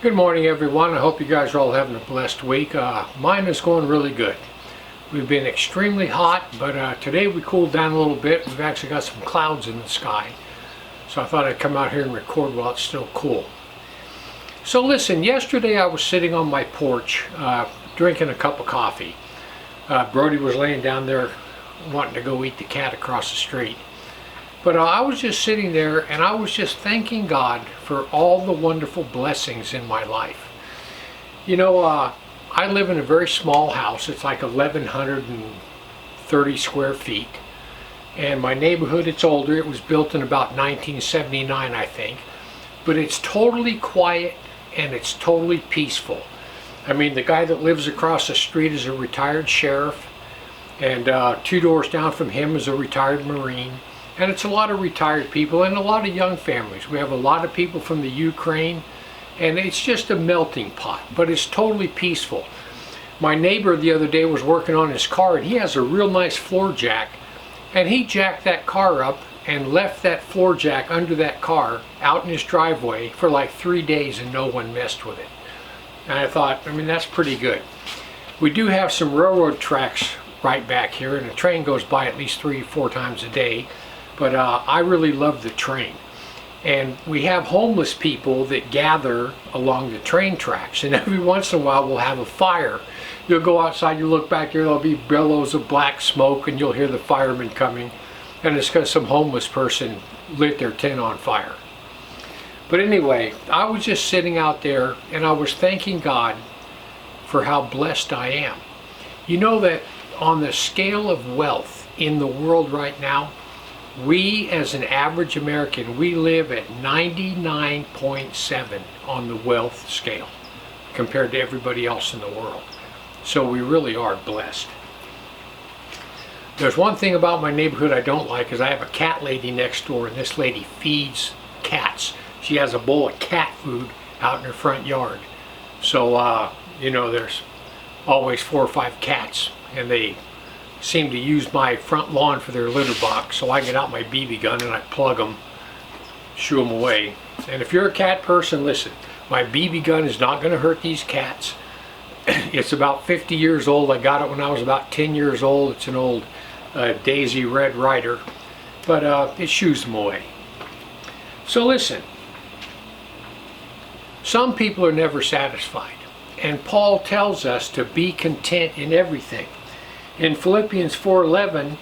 Good morning, everyone. I hope you guys are all having a blessed week. Mine is going really good. We've been extremely hot, but today we cooled down a little bit. We've actually got some clouds in the sky. So I thought I'd come out here and record while it's still cool. So listen, yesterday I was sitting on my porch drinking a cup of coffee. Brody was laying down there wanting to go eat the cat across the street. But I was just sitting there and I was just thanking God for all the wonderful blessings in my life. You know, I live in a very small house. It's like 1,130 square feet. And my neighborhood, it's older. It was built in about 1979, I think. But it's totally quiet and it's totally peaceful. I mean, the guy that lives across the street is a retired sheriff. And 2 doors down from him is a retired Marine. And it's a lot of retired people and a lot of young families. We have a lot of people from the Ukraine, and it's just a melting pot, but it's totally peaceful. My neighbor the other day was working on his car, and he has a real nice floor jack, and he jacked that car up and left that floor jack under that car out in his driveway for like 3 days, and no one messed with it. And I thought, I mean, that's pretty good. We do have some railroad tracks right back here, and a train goes by at least 3 or 4 times a day. But I really love the train. And we have homeless people that gather along the train tracks. And every once in a while we'll have a fire. You'll go outside, you look back here, there'll be billows of black smoke and you'll hear the firemen coming. And it's because some homeless person lit their tent on fire. But anyway, I was just sitting out there and I was thanking God for how blessed I am. You know that on the scale of wealth in the world right now, we, as an average American, we live at 99.7 on the wealth scale compared to everybody else in the world. So we really are blessed. There's one thing about my neighborhood I don't like is I have a cat lady next door, and this lady feeds cats. She has a bowl of cat food out in her front yard. So, you know, there's always 4 or 5 cats, and they seem to use my front lawn for their litter box. So I get out my BB gun and I plug them, shoo them away. And if you're a cat person, listen, my BB gun is not going to hurt these cats. It's about 50 years old. I got it when I was about 10 years old. It's an old Daisy Red Ryder, but it shoos them away. So listen, some people are never satisfied, and Paul tells us to be content in everything. In Philippians 4:11,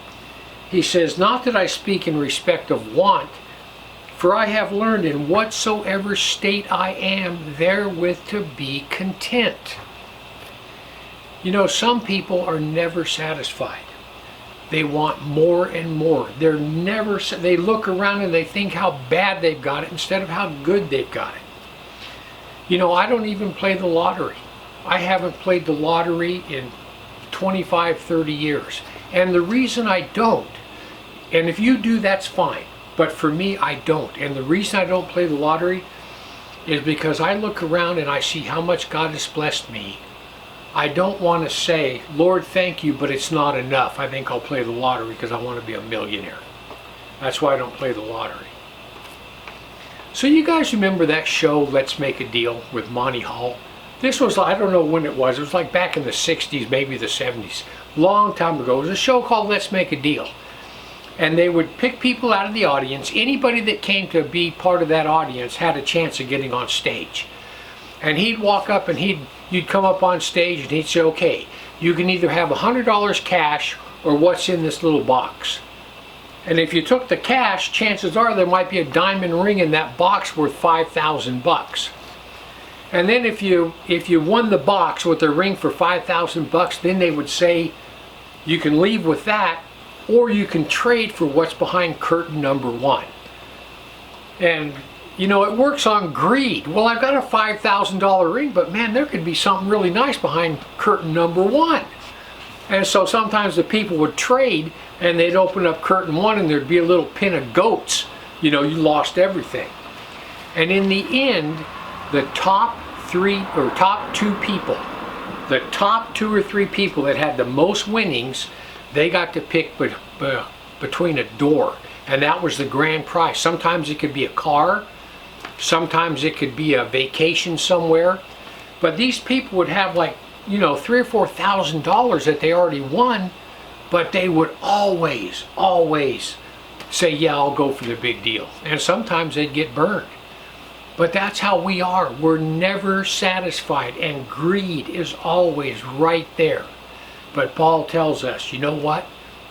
he says, "Not that I speak in respect of want, for I have learned in whatsoever state I am, therewith to be content." You know, some people are never satisfied. They want more and more. They look around and they think how bad they've got it instead of how good they've got it. You know, I don't even play the lottery. I haven't played the lottery in 25, 30 years. And the reason I don't, and if you do, that's fine, but for me, I don't. And the reason I don't play the lottery is because I look around and I see how much God has blessed me. I don't want to say, Lord, thank you, but it's not enough. I think I'll play the lottery because I want to be a millionaire. That's why I don't play the lottery. So you guys remember that show, Let's Make a Deal, with Monte Hall? This was, I don't know when it was like back in the 60s, maybe the 70s, long time ago. It was a show called Let's Make a Deal. And they would pick people out of the audience. Anybody that came to be part of that audience had a chance of getting on stage. And he'd walk up and you'd come up on stage and he'd say, okay, you can either have $100 cash or what's in this little box. And if you took the cash, chances are there might be a diamond ring in that box worth $5,000. And then if you won the box with a ring for $5,000, then they would say you can leave with that, or you can trade for what's behind curtain number 1. And you know, it works on greed. Well, I've got a $5,000 ring, but man, there could be something really nice behind curtain number 1. And so sometimes the people would trade and they'd open up curtain 1 and there'd be a little pin of goats. You know, you lost everything. And in the end, the top 2 people, the top 2 or 3 people that had the most winnings, they got to pick between a door, and that was the grand prize. Sometimes it could be a car, Sometimes it could be a vacation somewhere. But these people would have like, you know, $3,000 or $4,000 that they already won, but they would always say, yeah, I'll go for the big deal. And sometimes they'd get burned. But that's how we are. We're never satisfied, and greed is always right there. But Paul tells us, you know what?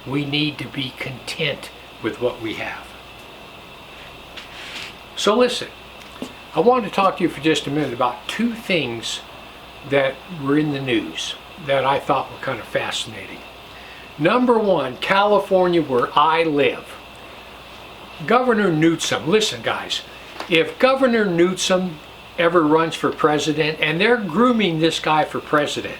We need to be content with what we have. So listen, I wanted to talk to you for just a minute about two things that were in the news that I thought were kind of fascinating. Number one, California, where I live. Governor Newsom, listen guys, if Governor Newsom ever runs for president, and they're grooming this guy for president,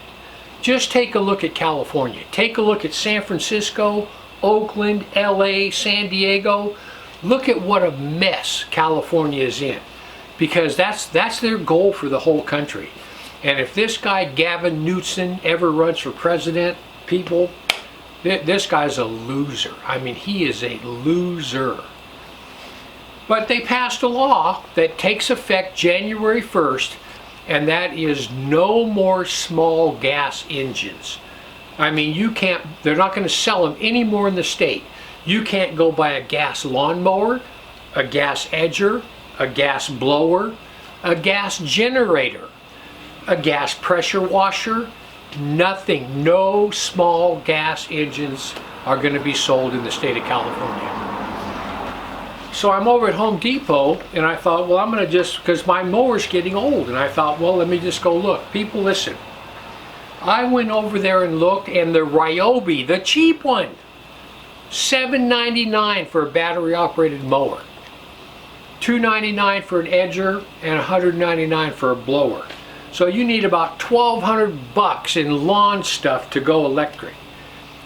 just take a look at California. Take a look at San Francisco, Oakland, LA, San Diego. Look at what a mess California is in, because that's their goal for the whole country. And if this guy Gavin Newsom ever runs for president, people, this guy's a loser. I mean, he is a loser. But they passed a law that takes effect January 1st, and that is no more small gas engines. I mean, you can't, they're not going to sell them anymore in the state. You can't go buy a gas lawnmower, a gas edger, a gas blower, a gas generator, a gas pressure washer, nothing. No small gas engines are going to be sold in the state of California. So I'm over at Home Depot, and I thought, well, I'm going to just, because my mower's getting old, and I thought, well, let me just go look. People, listen. I went over there and looked, and the Ryobi, the cheap one, $7.99 for a battery-operated mower, $2.99 for an edger, and $199 for a blower. So you need about $1,200 in lawn stuff to go electric.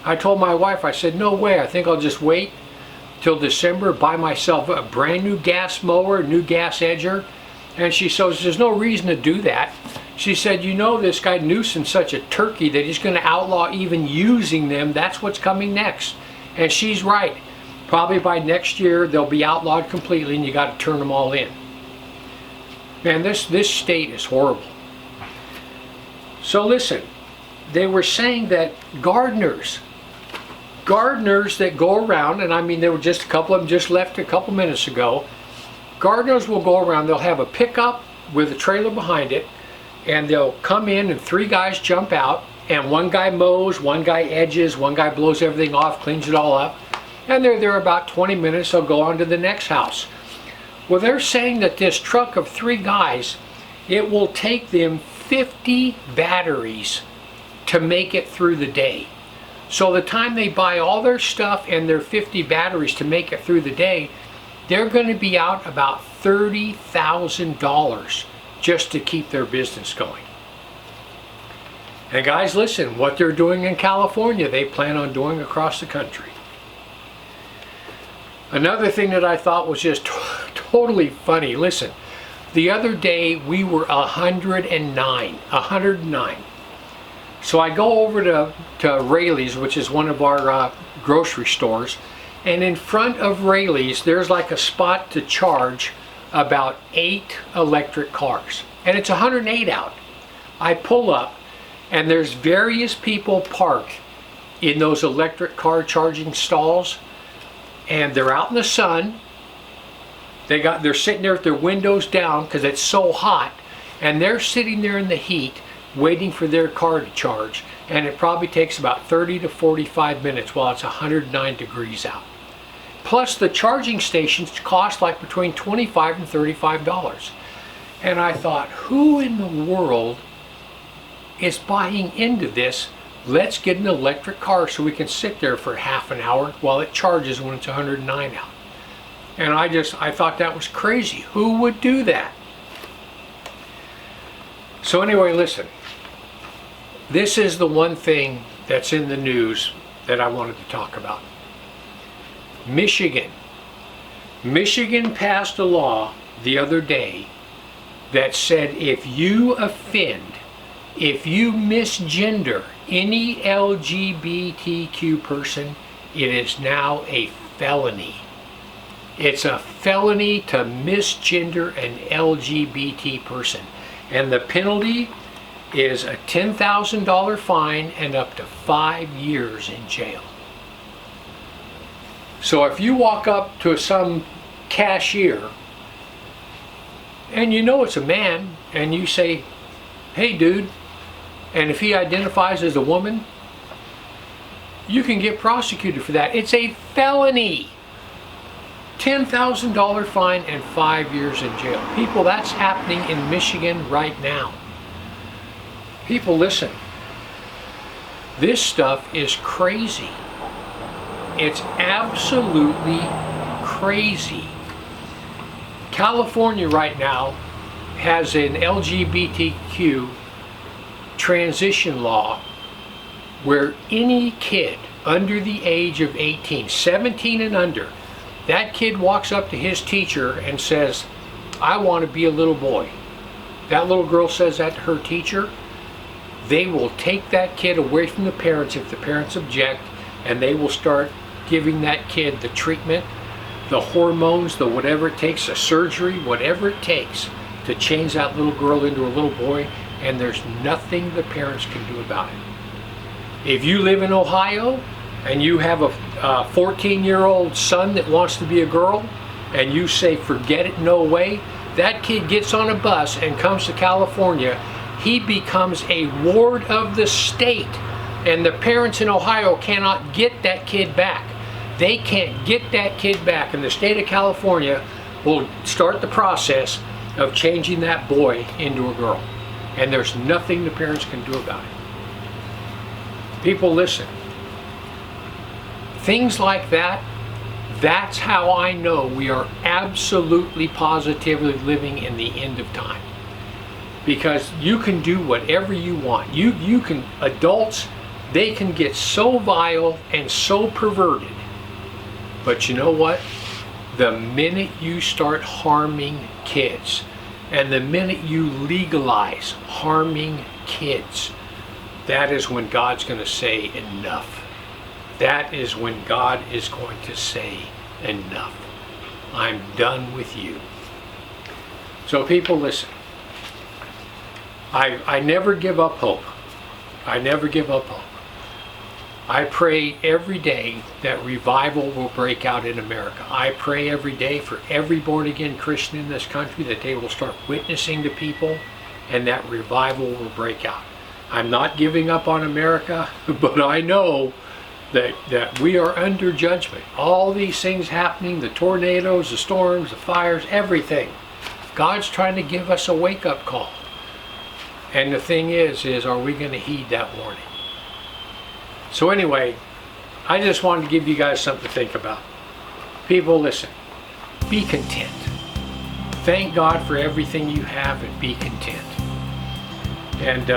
I told my wife, I said, no way, I think I'll just wait till December, buy myself a brand new gas mower, new gas edger. And she says, there's no reason to do that. She said, you know, this guy Newsom's such a turkey that he's going to outlaw even using them. That's what's coming next. And she's right. Probably by next year, they'll be outlawed completely, and you got to turn them all in. Man, this state is horrible. So listen, they were saying that gardeners that go around, and I mean there were just a couple of them just left a couple minutes ago. Gardeners will go around, they'll have a pickup with a trailer behind it, and they'll come in and three guys jump out, and one guy mows, one guy edges, one guy blows everything off, cleans it all up, and they're there about 20 minutes, they'll go on to the next house. Well, they're saying that this truck of three guys, it will take them 50 batteries to make it through the day. So the time they buy all their stuff and their 50 batteries to make it through the day, they're going to be out about $30,000 just to keep their business going. And guys, listen, what they're doing in California, they plan on doing across the country. Another thing that I thought was just totally funny, listen, the other day we were 109. So I go over to Rayleigh's, which is one of our grocery stores, and in front of Rayleigh's there's like a spot to charge about 8 electric cars, and it's 108 out. I pull up, and there's various people parked in those electric car charging stalls, and they're out in the sun. They're sitting there with their windows down because it's so hot, and they're sitting there in the heat waiting for their car to charge, and it probably takes about 30 to 45 minutes while it's 109 degrees out. Plus the charging stations cost like between $25 and $35. And I thought, who in the world is buying into this? Let's get an electric car so we can sit there for half an hour while it charges when it's 109 out. And I thought that was crazy. Who would do that? So anyway, listen. This is the one thing that's in the news that I wanted to talk about. Michigan passed a law the other day that said if you offend, if you misgender any LGBTQ person, it is now a felony. It's a felony to misgender an LGBT person. And the penalty is a $10,000 fine and up to 5 years in jail. So if you walk up to some cashier and you know it's a man and you say, "Hey dude," and if he identifies as a woman, you can get prosecuted for that. It's a felony. $10,000 fine and 5 years in jail. People, that's happening in Michigan right now. People, listen. This stuff is crazy. It's absolutely crazy. California right now has an LGBTQ transition law where any kid under the age of 18, 17 and under, that kid walks up to his teacher and says, "I want to be a little boy." That little girl says that to her teacher. They will take that kid away from the parents if the parents object, and they will start giving that kid the treatment, the hormones, the whatever it takes, the surgery, whatever it takes to change that little girl into a little boy, and there's nothing the parents can do about it. If you live in Ohio and you have a 14-year-old son that wants to be a girl, and you say, "Forget it, no way," that kid gets on a bus and comes to California, he becomes a ward of the state, and the parents in Ohio cannot get that kid back. They can't get that kid back, and the state of California will start the process of changing that boy into a girl, and there's nothing the parents can do about it. People, listen. Things like that, that's how I know we are absolutely positively living in the end of time. Because you can do whatever you want. You can, adults, they can get so vile and so perverted. But you know what? The minute you start harming kids, and the minute you legalize harming kids, that is when God's going to say enough. That is when God is going to say enough. I'm done with you. So people, listen. I never give up hope. I never give up hope. I pray every day that revival will break out in America. I pray every day for every born-again Christian in this country that they will start witnessing to people and that revival will break out. I'm not giving up on America, but I know that we are under judgment. All these things happening, the tornadoes, the storms, the fires, everything. God's trying to give us a wake-up call. And the thing is are we going to heed that warning? So anyway, I just wanted to give you guys something to think about. People, listen. Be content. Thank God for everything you have and be content. And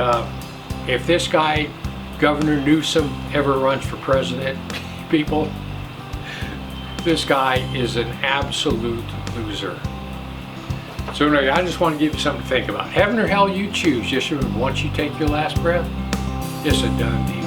if this guy, Governor Newsom, ever runs for president, people, this guy is an absolute loser. So anyway, I just want to give you something to think about. Heaven or hell, you choose. Just remember, once you take your last breath, it's a done deal.